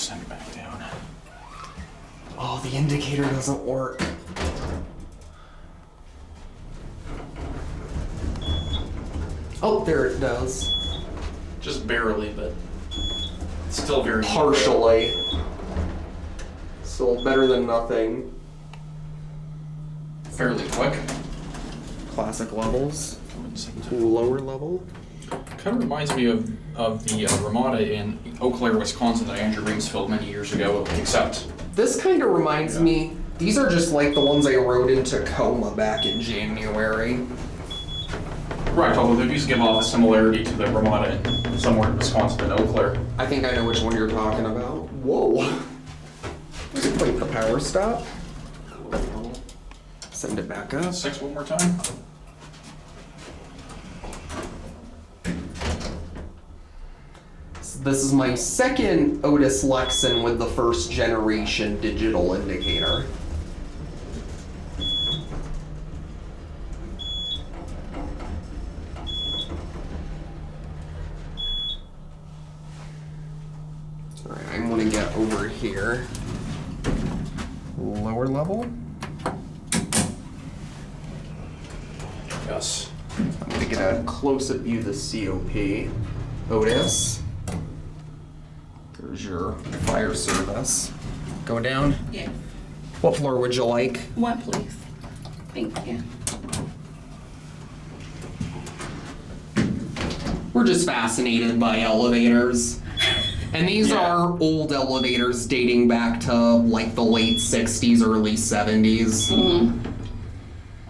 send it back down. Oh, the indicator doesn't work. Oh, there it does. Just barely, but still very partially. Still better than nothing. Fairly quick. Classic levels. Lower level. Kind of reminds me of the Ramada in Eau Claire, Wisconsin that Andrew Rings filmed many years ago, except... This kind of reminds me, these are just like the ones I rode in Tacoma back in January. Right, although they do give off a similarity to the Ramada in somewhere in Wisconsin and Eau Claire. I think I know which one you're talking about. Whoa. Just wait the power stop. Send it back up. 6 one more time. This is my second Otis Lexan with the first generation digital indicator. Alright, I'm gonna get over here. Lower level. Yes. I'm gonna get a close-up view of the COP. Otis. There's your fire service. Go down? Yeah. What floor would you like? One, please. Thank you. We're just fascinated by elevators. And these are old elevators dating back to like the late 60s, early 70s. Mm-hmm.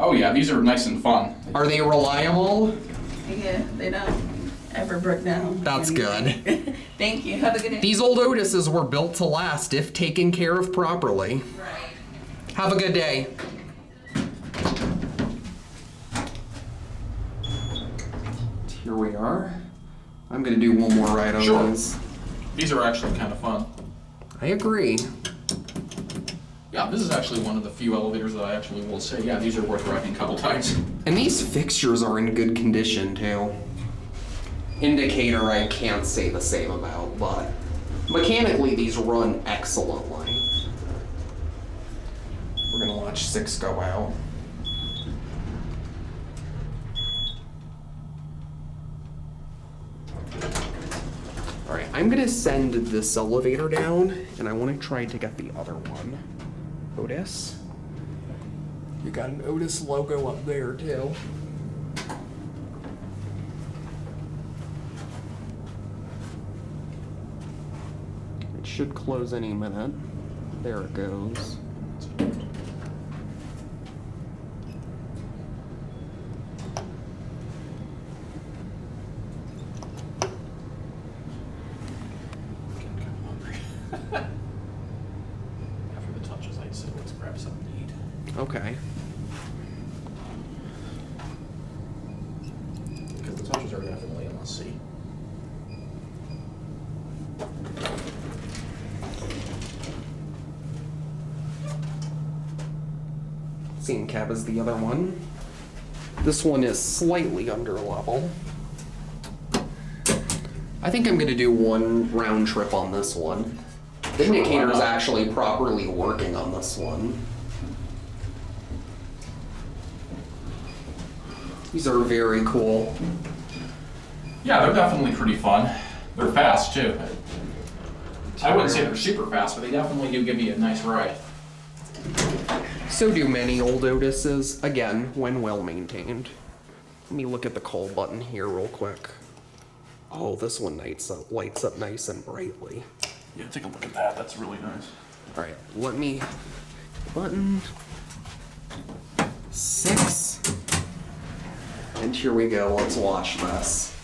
Oh yeah, these are nice and fun. Are they reliable? Yeah, they don't ever break down. That's good. Thank you. Have a good day. These old Otises were built to last if taken care of properly. Right. Have a good day. Here we are. I'm gonna do one more ride on these. These are actually kind of fun. I agree. Yeah, this is actually one of the few elevators that I actually will say, yeah, these are worth riding a couple times. And these fixtures are in good condition too. Indicator I can't say the same about, but mechanically these run excellently. We're gonna watch 6 go out. Alright, I'm gonna send this elevator down, and I wanna try to get the other one. Otis. You got an Otis logo up there too. It should close any minute. There it goes. After the touches, I'd say let's grab something to eat. Okay. Because the touches are definitely a must-see. Same cab as the other one. This one is slightly under level. I think I'm gonna do one round trip on this one. The indicator is actually properly working on this one. These are very cool. Yeah, they're definitely pretty fun. They're fast too. I wouldn't say they're super fast, but they definitely do give you a nice ride. So do many old Otises, again, when well maintained. Let me look at the call button here real quick. Oh, this one lights up nice and brightly. Yeah, take a look at that. That's really nice. All right, let me, button, 6, and here we go, let's watch this.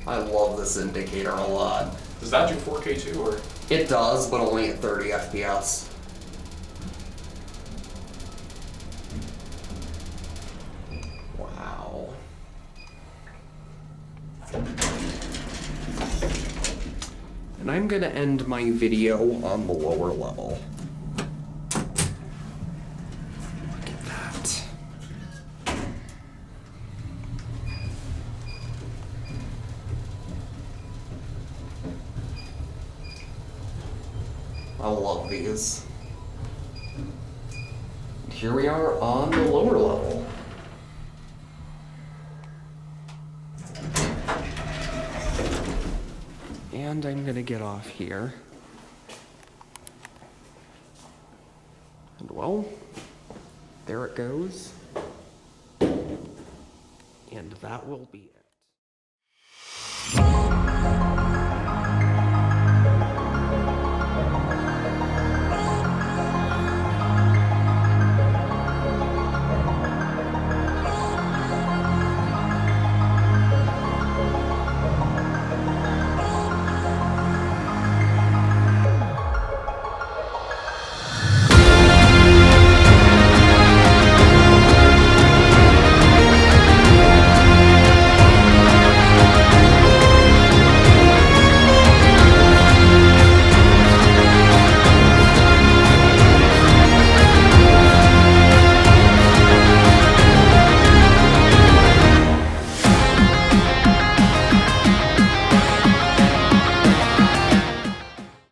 I love this indicator a lot. Does that do 4K too, or? It does, but only at 30 FPS. Wow. And I'm gonna end my video on the lower level. Look at that. I love these. Here we are on the lower level. And I'm gonna get off here. And well, there it goes. And that will be it.